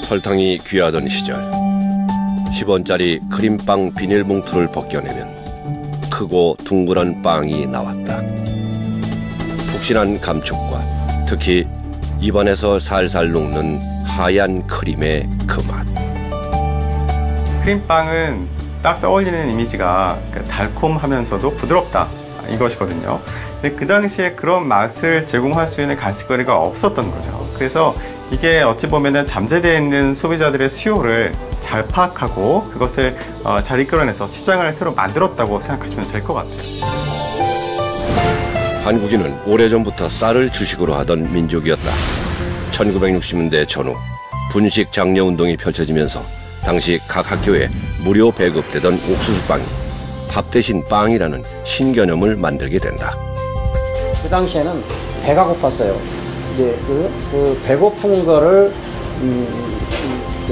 설탕이 귀하던 시절 10원짜리 크림빵 비닐봉투를 벗겨내면 크고 둥그런 빵이 나왔다. 푹신한 감촉과 특히 입안에서 살살 녹는 하얀 크림의 그 맛. 크림빵은 딱 떠올리는 이미지가 달콤하면서도 부드럽다 이것이거든요. 근데 그 당시에 그런 맛을 제공할 수 있는 간식거리가 없었던 거죠. 그래서 이게 어찌 보면은 잠재되어 있는 소비자들의 수요를 잘 파악하고 그것을 잘 이끌어내서 시장을 새로 만들었다고 생각하시면 될 것 같아요. 한국인은 오래전부터 쌀을 주식으로 하던 민족이었다. 1960년대 전후 분식 장려 운동이 펼쳐지면서 당시 각 학교에 무료 배급되던 옥수수빵이 밥 대신 빵이라는 신개념을 만들게 된다. 그 당시에는 배가 고팠어요. 이제 그 배고픈 거를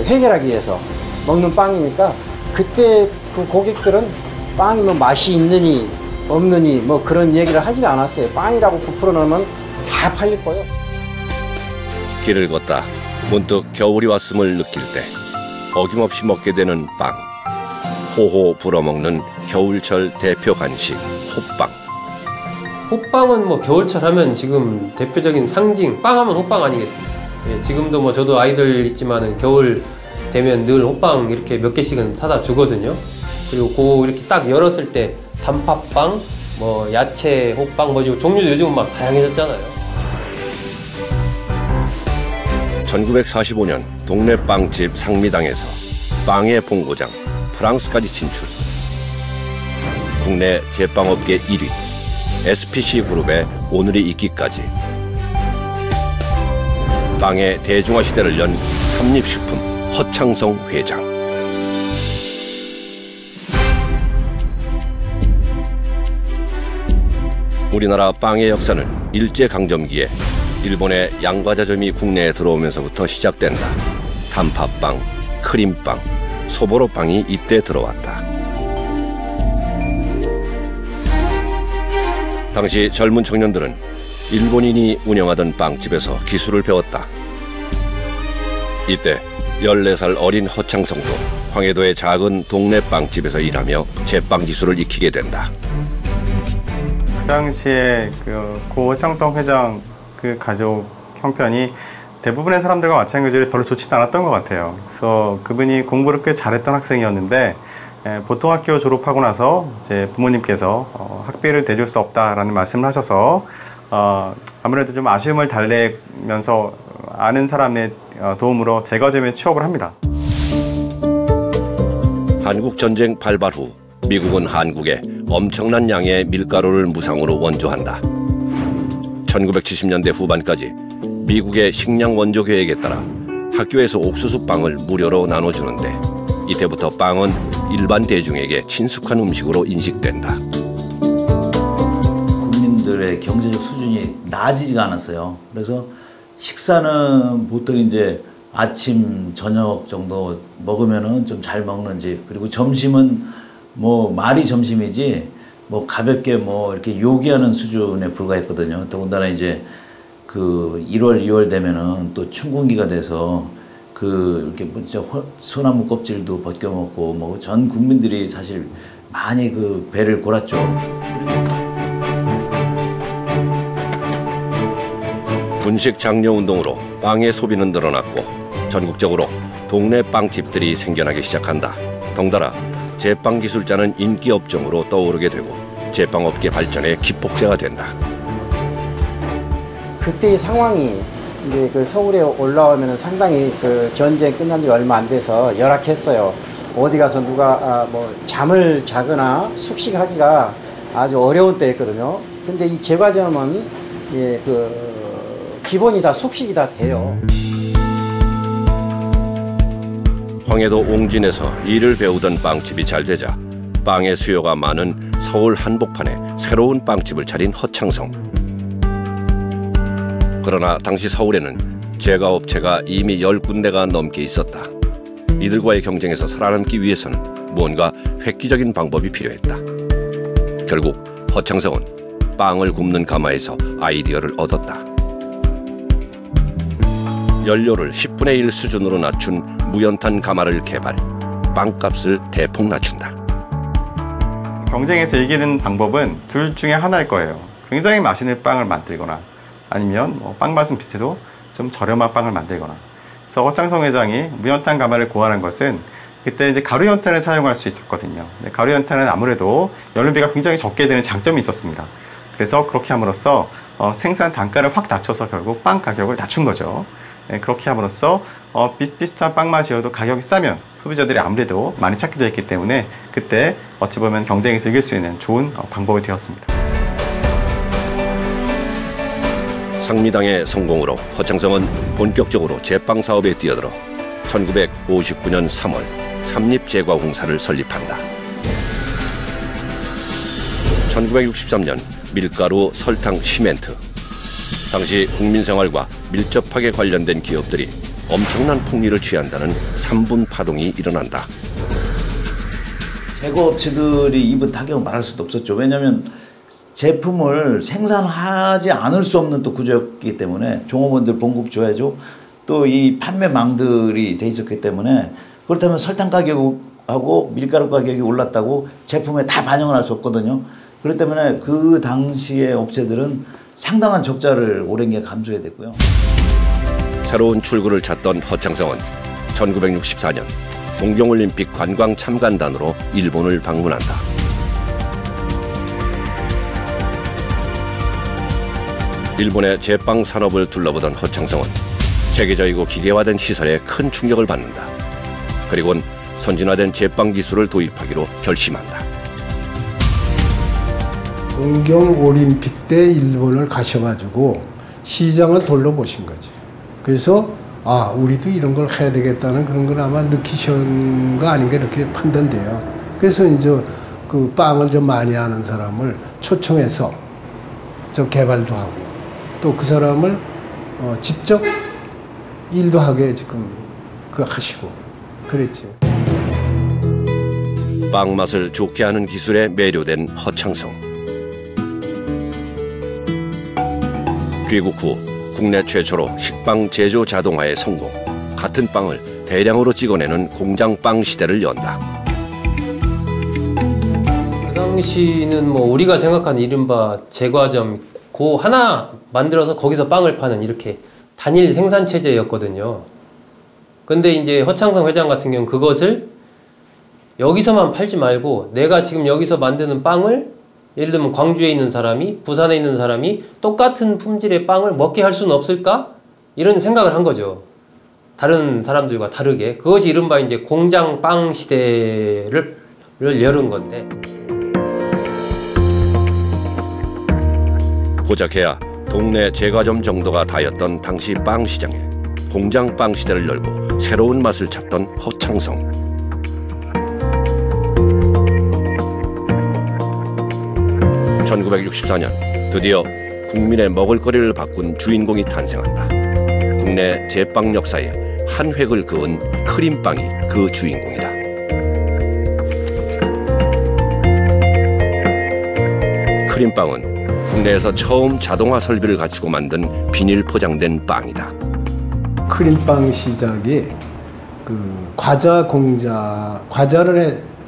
해결하기 위해서 먹는 빵이니까 그때 그 고객들은 빵이 뭐 맛이 있느니 없느니 뭐 그런 얘기를 하지 않았어요. 빵이라고 부풀어 넣으면 다 팔릴 거예요. 길을 걷다 문득 겨울이 왔음을 느낄 때 어김없이 먹게 되는 빵. 호호 불어먹는 겨울철 대표 간식 호빵. 호빵은 뭐 겨울철 하면 지금 대표적인 상징, 빵 하면 호빵 아니겠습니까? 예, 지금도 뭐 저도 아이들 있지만은 겨울 되면 늘 호빵 이렇게 몇 개씩은 사다 주거든요. 그리고 그 이렇게 딱 열었을 때 단팥빵, 뭐 야채 호빵, 뭐 종류도 요즘 막 다양해졌잖아요. 1945년 동네 빵집 상미당에서 빵의 본고장 프랑스까지 진출. 국내 제빵업계 1위 SPC 그룹의 오늘이 있기까지. 빵의 대중화 시대를 연 삼립식품 허창성 회장. 우리나라 빵의 역사는 일제강점기에 일본의 양과자점이 국내에 들어오면서부터 시작된다. 단팥빵, 크림빵, 소보로빵이 이때 들어왔다. 당시 젊은 청년들은 일본인이 운영하던 빵집에서 기술을 배웠다. 이때 14살 어린 허창성도 황해도의 작은 동네 빵집에서 일하며 제빵 기술을 익히게 된다. 그 당시에 고 허창성 회장 그 가족 형편이 대부분의 사람들과 마찬가지로 별로 좋지도 않았던 것 같아요. 그래서 그분이 공부를 꽤 잘했던 학생이었는데 보통학교 졸업하고 나서 이제 부모님께서 학비를 대줄 수 없다라는 말씀을 하셔서 아무래도 좀 아쉬움을 달래면서 아는 사람의 도움으로 제과점에 취업을 합니다. 한국전쟁 발발 후 미국은 한국에 엄청난 양의 밀가루를 무상으로 원조한다. 1970년대 후반까지 미국의 식량 원조 계획에 따라 학교에서 옥수수빵을 무료로 나눠주는데 이때부터 빵은 일반 대중에게 친숙한 음식으로 인식된다. 국민들의 경제적 수준이 나아지지가 않았어요. 그래서 식사는 보통 이제 아침, 저녁 정도 먹으면은 좀 잘 먹는 집, 그리고 점심은 뭐 말이 점심이지 뭐 가볍게 뭐 이렇게 요기하는 수준에 불과했거든요. 더군다나 이제 그 1월, 2월 되면은 또 춘군기가 돼서 그 이렇게 소나무 껍질도 벗겨 먹고 뭐 전 국민들이 사실 많이 그 배를 골았죠. 분식 장려 운동으로 빵의 소비는 늘어났고 전국적으로 동네 빵집들이 생겨나기 시작한다. 덩달아 제빵 기술자는 인기 업종으로 떠오르게 되고 제빵업계 발전의 기폭제가 된다. 그때의 상황이 이제 그 서울에 올라오면 상당히 그 전쟁 끝난 지 얼마 안 돼서 열악했어요. 어디 가서 누가 뭐 잠을 자거나 숙식하기가 아주 어려운 때였거든요. 근데 이 제과점은 예, 그 기본이 다 숙식이 다 돼요. 황해도 옹진에서 일을 배우던 빵집이 잘 되자 빵의 수요가 많은 서울 한복판에 새로운 빵집을 차린 허창성. 그러나 당시 서울에는 제과업체가 이미 10군데가 넘게 있었다. 이들과의 경쟁에서 살아남기 위해서는 무언가 획기적인 방법이 필요했다. 결국 허창성은 빵을 굽는 가마에서 아이디어를 얻었다. 연료를 10분의 1 수준으로 낮춘 무연탄 가마를 개발, 빵값을 대폭 낮춘다. 경쟁에서 이기는 방법은 둘 중에 하나일 거예요. 굉장히 맛있는 빵을 만들거나 아니면 빵 맛은 비슷해도 좀 저렴한 빵을 만들거나. 그래서 허창성 회장이 무연탄 가마를 고안한 것은 그때 이제 가루 연탄을 사용할 수 있었거든요. 가루 연탄은 아무래도 연료비가 굉장히 적게 드는 장점이 있었습니다. 그래서 그렇게 함으로써 생산 단가를 확 낮춰서 결국 빵 가격을 낮춘 거죠. 그렇게 함으로써 비슷비슷한 빵 맛이어도 가격이 싸면 소비자들이 아무래도 많이 찾게 됐기 때문에 그때 어찌 보면 경쟁에서 이길 수 있는 좋은 방법이 되었습니다. 상미당의 성공으로 허창성은 본격적으로 제빵 사업에 뛰어들어 1959년 3월 삼립제과공사를 설립한다. 1963년 밀가루, 설탕, 시멘트. 당시 국민생활과 밀접하게 관련된 기업들이 엄청난 풍리를 취한다는 3분 파동이 일어난다. 제조업체들이 입은 타격은 말할 수도 없었죠. 왜냐하면 제품을 생산하지 않을 수 없는 또 구조였기 때문에 종업원들 봉급 줘야죠. 또 이 판매망들이 돼 있었기 때문에 그렇다면 설탕 가격하고 밀가루 가격이 올랐다고 제품에 다 반영을 할 수 없거든요. 그렇기 때문에 그 당시에 업체들은 상당한 적자를 오랜 기간 감수해야 됐고요. 새로운 출구를 찾던 허창성은 1964년 동경올림픽 관광 참관단으로 일본을 방문한다. 일본의 제빵 산업을 둘러보던 허창성은 체계적이고 기계화된 시설에 큰 충격을 받는다. 그리고는 선진화된 제빵 기술을 도입하기로 결심한다. 동경올림픽 때 일본을 가셔가지고 시장을 둘러보신 거지. 그래서 우리도 이런 걸 해야 되겠다는 그런 걸 아마 느끼신 거 아닌가 이렇게 판단돼요. 그래서 이제 그 빵을 좀 많이 하는 사람을 초청해서 좀 개발도 하고 또 그 사람을 직접 일도 하게 지금 하시고 그랬죠. 빵 맛을 좋게 하는 기술에 매료된 허창성. 귀국 후 국내 최초로 식빵 제조 자동화에 성공. 같은 빵을 대량으로 찍어내는 공장 빵 시대를 연다. 그 당시는 뭐 우리가 생각하는 이른바 제과점 그 하나 만들어서 거기서 빵을 파는 이렇게 단일 생산 체제였거든요. 근데 이제 허창성 회장 같은 경우는 그것을 여기서만 팔지 말고 내가 지금 여기서 만드는 빵을 예를 들면 광주에 있는 사람이 부산에 있는 사람이 똑같은 품질의 빵을 먹게 할 수는 없을까? 이런 생각을 한 거죠. 다른 사람들과 다르게. 그것이 이른바 이제 공장 빵 시대를 열은 건데. 고작해야 동네 제과점 정도가 다였던 당시 빵 시장에 공장 빵 시대를 열고 새로운 맛을 찾던 허창성. (1964년) 드디어 국민의 먹을거리를 바꾼 주인공이 탄생한다. 국내 제빵 역사에 한 획을 그은 크림빵이 그 주인공이다. 크림빵은 국내에서 처음 자동화 설비를 갖추고 만든 비닐 포장된 빵이다. 크림빵 시작이 과자를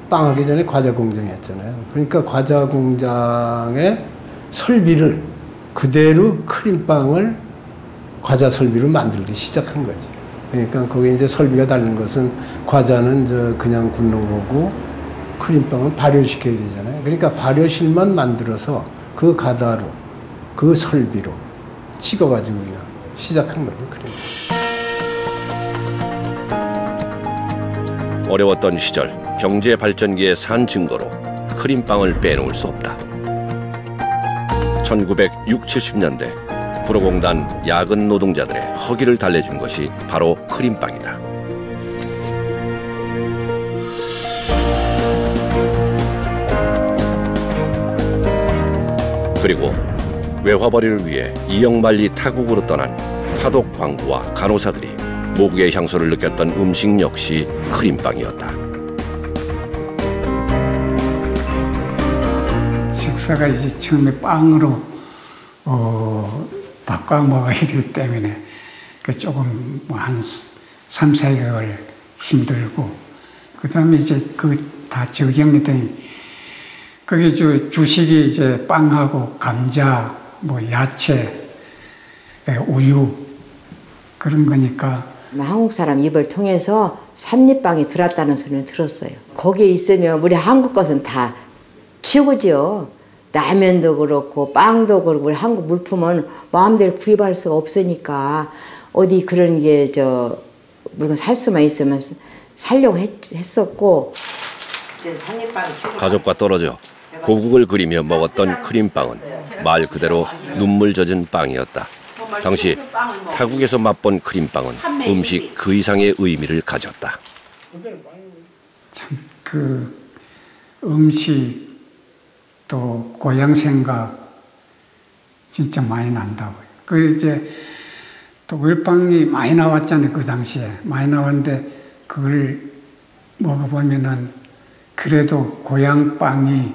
빵하기 전에 과자 공장이었잖아요. 그러니까 과자 공장의 설비를 그대로 크림빵을 과자 설비로 만들기 시작한 거지. 그러니까 거기에 이제 설비가 다른 것은 과자는 그냥 굽는 거고 크림빵은 발효시켜야 되잖아요. 그러니까 발효실만 만들어서 그 가다로 그 설비로 찍어가지고 그냥 시작한 거죠. 어려웠던 시절 경제 발전기의 산 증거로 크림빵을 빼놓을 수 없다. 1960, 70년대 구로공단 야근 노동자들의 허기를 달래준 것이 바로 크림빵이다. 그리고 외화벌이를 위해 이영만리 타국으로 떠난 파독 광부와 간호사들이 모국의 향수를 느꼈던 음식 역시 크림빵이었다. 식사가 이제 처음에 빵으로 바꿔 먹어야 되기 때문에 그 조금 뭐 한 3, 4개월 힘들고 그다음에 이제 그 다 적응했더니 그게 주식이 이제 빵하고 감자, 뭐 야채, 우유 그런 거니까 한국 사람 입을 통해서 삼립빵이 들었다는 소리를 들었어요. 거기에 있으면 우리 한국 것은 다 최고죠. 라면도 그렇고 빵도 그렇고 우리 한국 물품은 마음대로 구입할 수가 없으니까 어디 그런 게 물건 살 수만 있으면 살려고 했었고. 가족과 떨어져 고국을 그리며 먹었던 크림빵은 말 그대로 눈물 젖은 빵이었다. 당시 타국에서 맛본 크림빵은 음식 그 이상의 의미를 가졌다. 참 그 음식 또 고향 생각 진짜 많이 난다고요. 그 이제 독일빵이 많이 나왔잖아요. 그 당시에 많이 나왔는데 그걸 먹어보면은 그래도 고향 빵이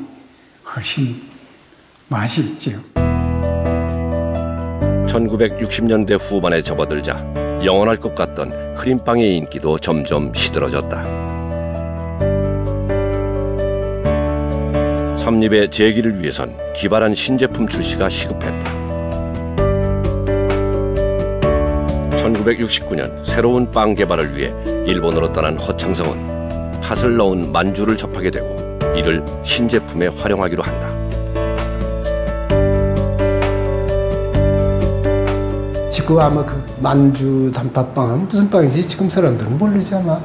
훨씬 맛이 있죠. 1960년대 후반에 접어들자 영원할 것 같던 크림빵의 인기도 점점 시들어졌다. 삼립의 재기를 위해선 기발한 신제품 출시가 시급했다. 1969년 새로운 빵 개발을 위해 일본으로 떠난 허창성은 팥을 넣은 만주를 접하게 되고 이를 신제품에 활용하기로 한다. 지금 아마 그 만주 단팥빵은 무슨 빵이지? 지금 사람들은 모르지 아마.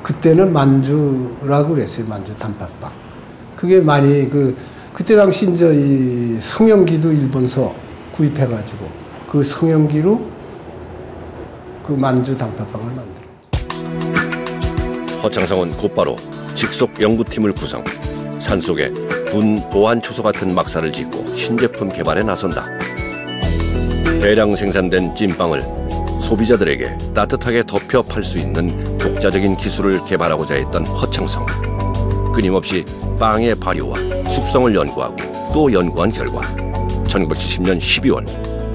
그때는 만주라고 그랬어요. 만주 단팥빵. 그게 많이 그때 당시 이제 이 성형기도 일본서 구입해가지고 그 성형기로 그 만주 단팥빵을 만들었죠. 허창성은 곧바로 직속 연구팀을 구성, 산속에 군 보안초소 같은 막사를 짓고 신제품 개발에 나선다. 대량 생산된 찐빵을 소비자들에게 따뜻하게 덮여 팔 수 있는 독자적인 기술을 개발하고자 했던 허창성. 끊임없이 빵의 발효와 숙성을 연구하고 또 연구한 결과 1970년 12월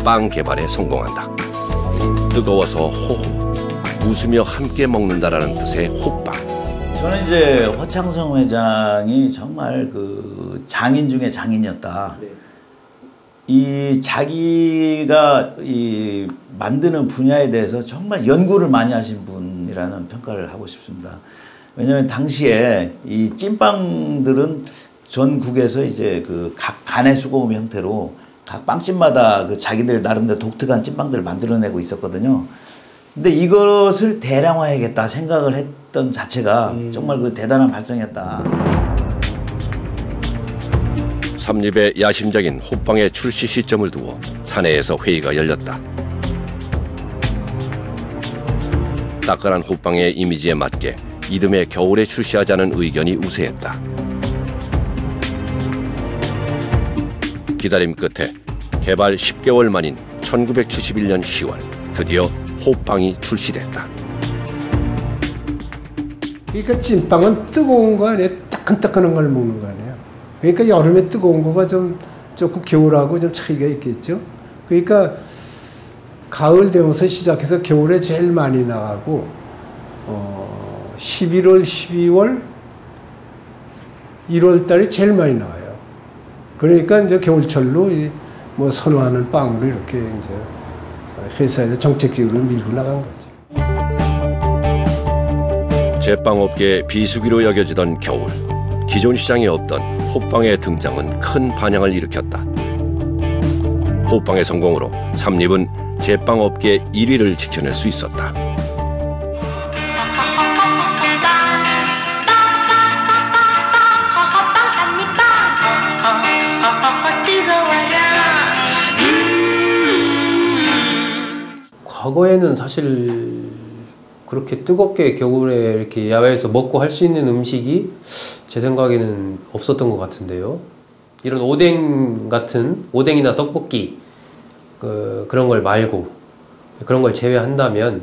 빵 개발에 성공한다. 뜨거워서 호호, 웃으며 함께 먹는다라는 뜻의 호빵. 저는 이제 허창성 회장이 정말 그 장인 중에 장인이었다. 네. 이 자기가 이 만드는 분야에 대해서 정말 연구를 많이 하신 분이라는 평가를 하고 싶습니다. 왜냐하면 당시에 이 찐빵들은 전국에서 이제 그 각 간의 수공업 형태로 각 빵집마다 그 자기들 나름대로 독특한 찐빵들을 만들어내고 있었거든요. 근데 이것을 대량화해야겠다 생각을 했던 자체가 정말 그 대단한 발상이었다. 삼립의 야심작인 호빵의 출시 시점을 두고 사내에서 회의가 열렸다. 따끈한 호빵의 이미지에 맞게 이듬해 겨울에 출시하자는 의견이 우세했다. 기다림 끝에 개발 10개월 만인 1971년 10월 드디어 호빵이 출시됐다. 그러니까 찐빵은 뜨거운 거 아니에요? 따끈따끈한 걸 먹는 거 아니에요? 그러니까 여름에 뜨거운 거가 조금 겨울하고 좀 차이가 있겠죠? 그러니까 가을 되면서 시작해서 겨울에 제일 많이 나가고 11월, 12월, 1월 달에 제일 많이 나와요. 그러니까 이제 겨울철로 뭐 선호하는 빵으로 이렇게 이제 회사에서 정책적으로 밀고 나간 거죠. 제빵업계의 비수기로 여겨지던 겨울, 기존 시장에 없던 호빵의 등장은 큰 반향을 일으켰다. 호빵의 성공으로 삼립은 제빵업계 1위를 지켜낼 수 있었다. 과거에는 사실 그렇게 뜨겁게 겨울에 이렇게 야외에서 먹고 할 수 있는 음식이 제 생각에는 없었던 것 같은데요. 이런 오뎅 같은 오뎅이나 떡볶이 그런 걸 말고 그런 걸 제외한다면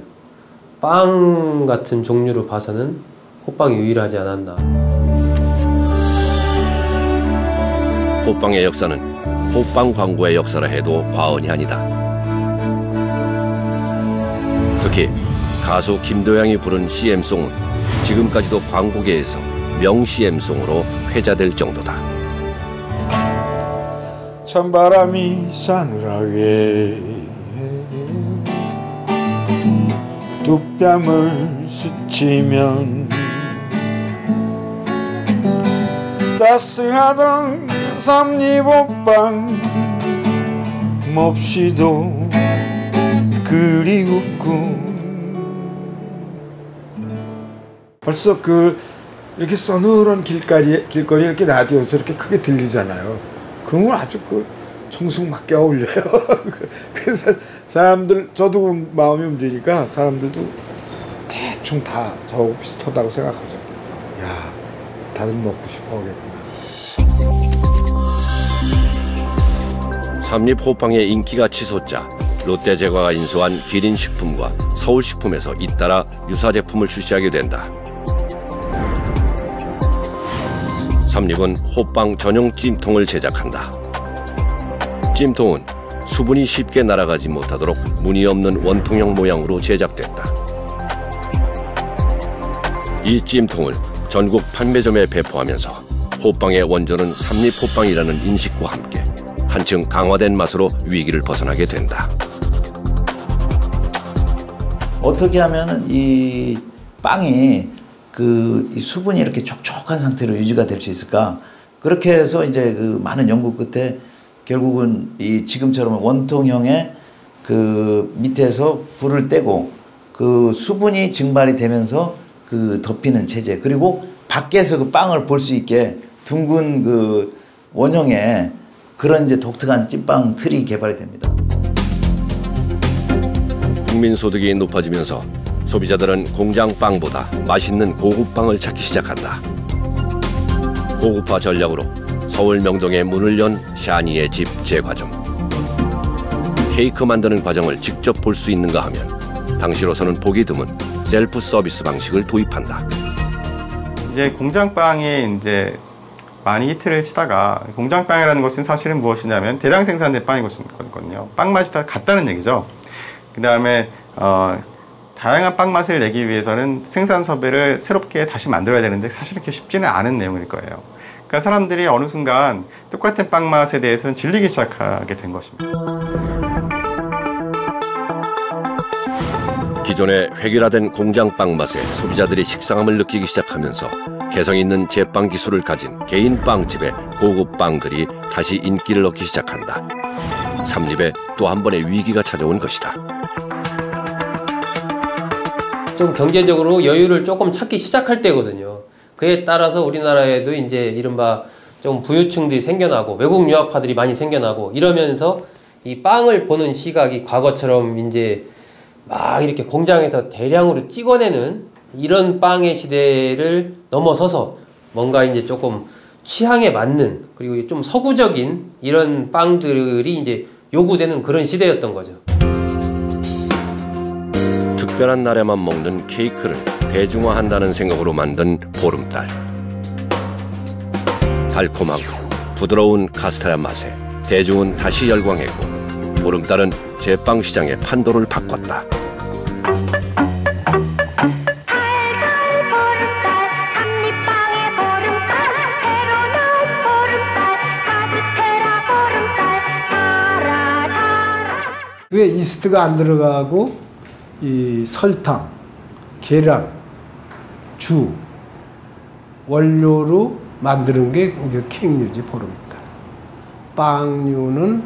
빵 같은 종류로 봐서는 호빵이 유일하지 않았나. 호빵의 역사는 호빵 광고의 역사라 해도 과언이 아니다. 특히 가수 김도양이 부른 CM송은 지금까지도 광고계에서 명 CM송으로 회자될 정도다. 찬바람이 싸늘하게 두 뺨을 스치면 따스하던 삼립옷방 몹시도 그리웠고 벌써 이렇게 서늘한 길거리 이렇게 라디오에서 이렇게 크게 들리잖아요. 그런 건 아주 청승맞게 어울려요. 그래서 사람들, 저도 마음이 움직이니까 사람들도 대충 다 저하고 비슷하다고 생각하죠. 야, 다들 먹고 싶어 하겠구나. 삼립호빵의 인기가 치솟자 롯데제과가 인수한 기린식품과 서울식품에서 잇따라 유사 제품을 출시하게 된다. 삼립은 호빵 전용 찜통을 제작한다. 찜통은 수분이 쉽게 날아가지 못하도록 무늬 없는 원통형 모양으로 제작됐다. 이 찜통을 전국 판매점에 배포하면서 호빵의 원조는 삼립호빵이라는 인식과 함께 한층 강화된 맛으로 위기를 벗어나게 된다. 어떻게 하면 이 빵이 이 수분이 이렇게 촉촉한 상태로 유지가 될 수 있을까? 그렇게 해서 이제 많은 연구 끝에 결국은 이 지금처럼 원통형의 밑에서 불을 떼고 수분이 증발이 되면서 덮이는 체제, 그리고 밖에서 빵을 볼 수 있게 둥근 원형의 그런 이제 독특한 찐빵 틀이 개발이 됩니다. 국민 소득이 높아지면서 소비자들은 공장빵보다 맛있는 고급빵을 찾기 시작한다. 고급화 전략으로 서울 명동에 문을 연 샤니의 집 제과점. 케이크 만드는 과정을 직접 볼 수 있는가 하면 당시로서는 보기 드문 셀프 서비스 방식을 도입한다. 이제 공장빵이 이제 많이 히트를 치다가, 공장빵이라는 것은 사실은 무엇이냐면 대량 생산된 빵이거든요. 빵 맛이 다 같다는 얘기죠. 그 다음에 다양한 빵 맛을 내기 위해서는 생산 섭외를 새롭게 다시 만들어야 되는데 사실 그렇게 쉽지는 않은 내용일 거예요. 그러니까 사람들이 어느 순간 똑같은 빵 맛에 대해서는 질리기 시작하게 된 것입니다. 기존의 획일화된 공장빵 맛에 소비자들이 식상함을 느끼기 시작하면서 개성 있는 제빵 기술을 가진 개인 빵집의 고급 빵들이 다시 인기를 얻기 시작한다. 삼립에 또 한 번의 위기가 찾아온 것이다. 좀 경제적으로 여유를 조금 찾기 시작할 때거든요. 그에 따라서 우리나라에도 이제 이른바 좀 부유층들이 생겨나고 외국 유학파들이 많이 생겨나고 이러면서 이 빵을 보는 시각이 과거처럼 이제 막 이렇게 공장에서 대량으로 찍어내는 이런 빵의 시대를 넘어서서 뭔가 이제 조금 취향에 맞는, 그리고 좀 서구적인 이런 빵들이 이제 요구되는 그런 시대였던 거죠. 특별한 날에만 먹는 케이크를 대중화한다는 생각으로 만든 보름달. 달콤하고 부드러운 카스테라 맛에 대중은 다시 열광했고 보름달은 제빵 시장의 판도를 바꿨다. 왜 이스트가 안 들어가고 이 설탕, 계란, 주 원료로 만드는 게 이제 케이크류지 보름달. 빵류는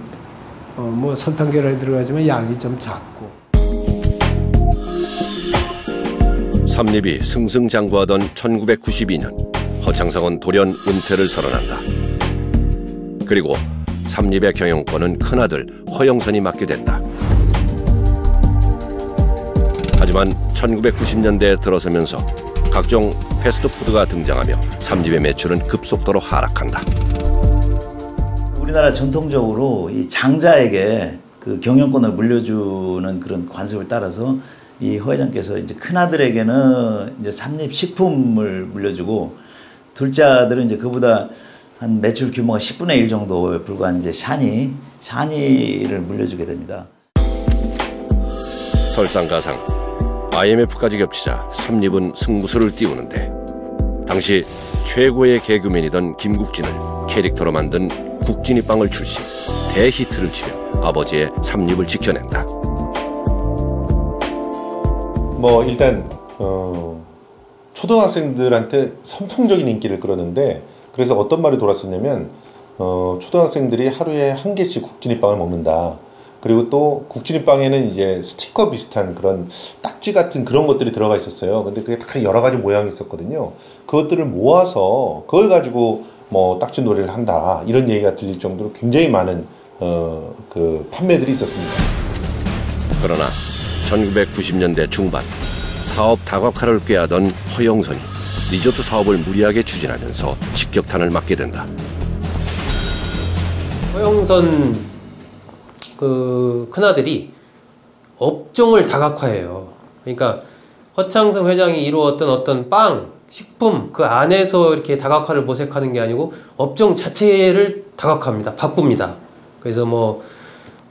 뭐 설탕, 계란이 들어가지만 양이 좀 작고. 삼립이 승승장구하던 1992년 허창성은 돌연 은퇴를 선언한다. 그리고 삼립의 경영권은 큰아들 허영선이 맡게 된다. 하지만 1990년대에 들어서면서 각종 패스트푸드가 등장하며 삼립의 매출은 급속도로 하락한다. 우리나라 전통적으로 이 장자에게 경영권을 물려주는 그런 관습을 따라서 이 허 회장께서 이제 큰아들에게는 이제 삼립식품을 물려주고 둘째 아들은 이제 그보다 한 매출 규모가 10분의 1 정도에 불과한 이제 샤니를 물려주게 됩니다. 설상가상 IMF까지 겹치자 삼립은 승부수를 띄우는데 당시 최고의 개그맨이던 김국진을 캐릭터로 만든 국진이 빵을 출시, 대히트를 치며 아버지의 삼립을 지켜낸다. 뭐 일단 초등학생들한테 선풍적인 인기를 끌었는데, 그래서 어떤 말이 돌았었냐면 초등학생들이 하루에 한 개씩 국진이 빵을 먹는다. 그리고 또 국진이 빵에는 이제 스티커 비슷한 그런 딱지 같은 그런 것들이 들어가 있었어요. 근데 그게 다 여러 가지 모양이 있었거든요. 그것들을 모아서 그걸 가지고 뭐 딱지 놀이를 한다, 이런 얘기가 들릴 정도로 굉장히 많은 그 판매들이 있었습니다. 그러나 1990년대 중반 사업 다각화를 꾀하던 허영선이 리조트 사업을 무리하게 추진하면서 직격탄을 맞게 된다. 허영선 그 큰아들이 업종을 다각화해요. 그러니까 허창성 회장이 이루었던 어떤 빵, 식품 그 안에서 이렇게 다각화를 모색하는 게 아니고 업종 자체를 다각화합니다. 바꿉니다. 그래서 뭐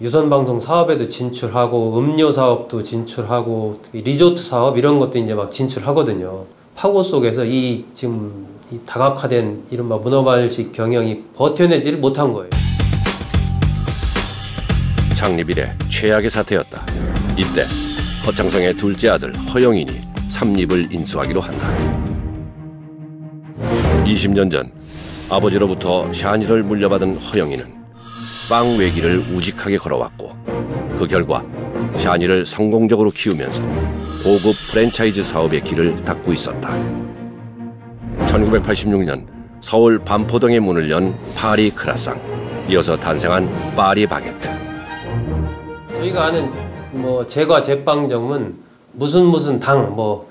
유선방송 사업에도 진출하고 음료 사업도 진출하고 리조트 사업 이런 것도 이제 막 진출하거든요. 파고 속에서 이 지금 이 다각화된 이른바 문어발식 경영이 버텨내지를 못한 거예요. 창립 이래 최악의 사태였다. 이때 허창성의 둘째 아들 허영인이 삼립을 인수하기로 한다. 20년 전 아버지로부터 샤니를 물려받은 허영인은 빵 외기를 우직하게 걸어왔고, 그 결과 샤니를 성공적으로 키우면서 고급 프랜차이즈 사업의 길을 닫고 있었다. 1986년 서울 반포동에 문을 연 파리 크라상, 이어서 탄생한 파리 바게트. 저희가 아는 뭐 제과 제빵점은 무슨 당 뭐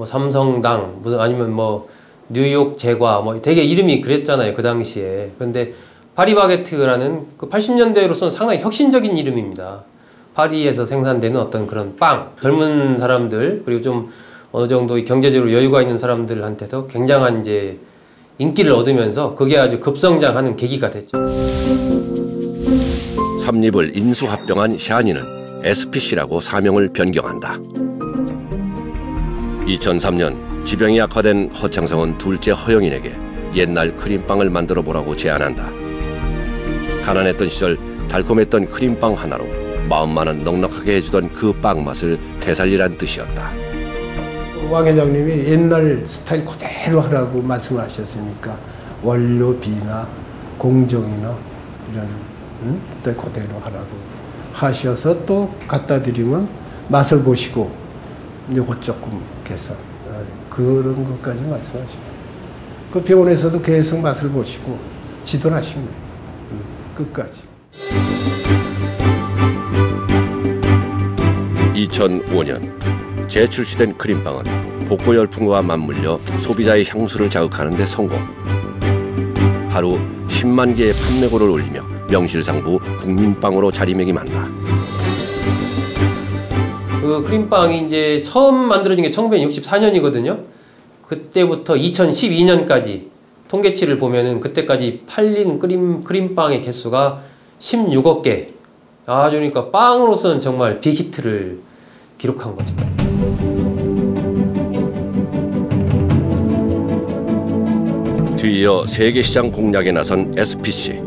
삼성당 무슨 아니면 뭐 뉴욕 제과 뭐 되게 이름이 그랬잖아요, 그 당시에. 그런데 파리 바게트라는 그 80년대로서는 상당히 혁신적인 이름입니다. 파리에서 생산되는 어떤 그런 빵, 젊은 사람들 그리고 좀 어느 정도 경제적으로 여유가 있는 사람들한테도 굉장한 이제 인기를 얻으면서 그게 아주 급성장하는 계기가 됐죠. 삼립을 인수합병한 샤니는 SPC라고 사명을 변경한다. 2003년 지병이 악화된 허창성은 둘째 허영인에게 옛날 크림빵을 만들어 보라고 제안한다. 가난했던 시절 달콤했던 크림빵 하나로 마음만은 넉넉하게 해주던 그 빵 맛을 되살리란 뜻이었다. 왕 회장님이 옛날 스타일 그대로 하라고 말씀하셨으니까 원료 비나 공정이나 이런 스타일 그대로 하라고 하셔서 또 갖다 드리면 맛을 보시고 요거 조금 개선 그런 것까지 말씀하시고, 그 병원에서도 계속 맛을 보시고 지도를 하십니다. 끝까지. 2005년 재출시된 크림빵은 복고 열풍과 맞물려 소비자의 향수를 자극하는 데 성공. 하루 10만 개의 판매고를 올리며 명실상부 국민빵으로 자리매김한다. 그 크림빵이 이제 처음 만들어진 게 1964년이거든요. 그때부터 2012년까지 통계치를 보면은 그때까지 팔린 크림빵의 개수가 16억 개. 아주 그러니까 빵으로서는 정말 빅히트를 기록한 거죠. 뒤이어 세계시장 공략에 나선 SPC.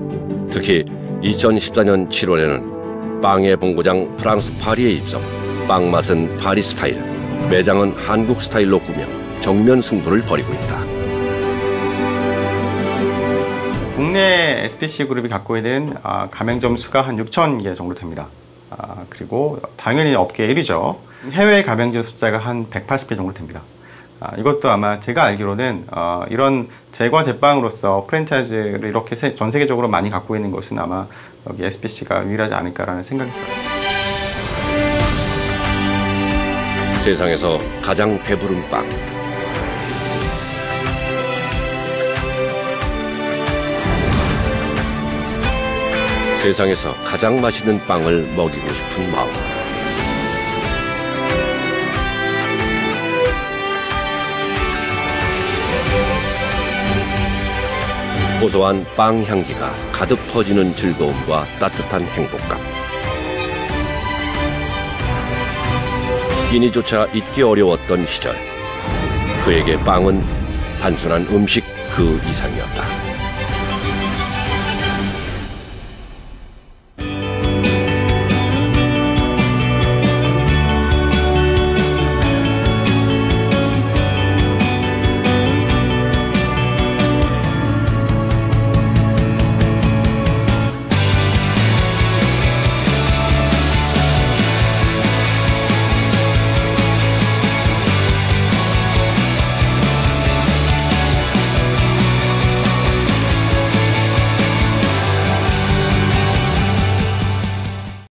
특히 2014년 7월에는 빵의 본고장 프랑스 파리에 입성, 빵 맛은 파리 스타일, 매장은 한국 스타일로 꾸며 정면 승부를 벌이고 있다. 국내 SPC 그룹이 갖고 있는 가맹점 수가 한 6,000개 정도 됩니다. 그리고 당연히 업계 1위죠. 해외 가맹점 숫자가 한 180개 정도 됩니다. 이것도 아마 제가 알기로는 이런 제과 제빵으로서 프랜차이즈를 이렇게 전 세계적으로 많이 갖고 있는 것은 아마 여기 SPC가 유일하지 않을까라는 생각이 들어요. 세상에서 가장 배부른 빵. 세상에서 가장 맛있는 빵을 먹이고 싶은 마음. 고소한 빵 향기가 가득 퍼지는 즐거움과 따뜻한 행복감. 끼니조차 잊기 어려웠던 시절. 그에게 빵은 단순한 음식 그 이상이었다.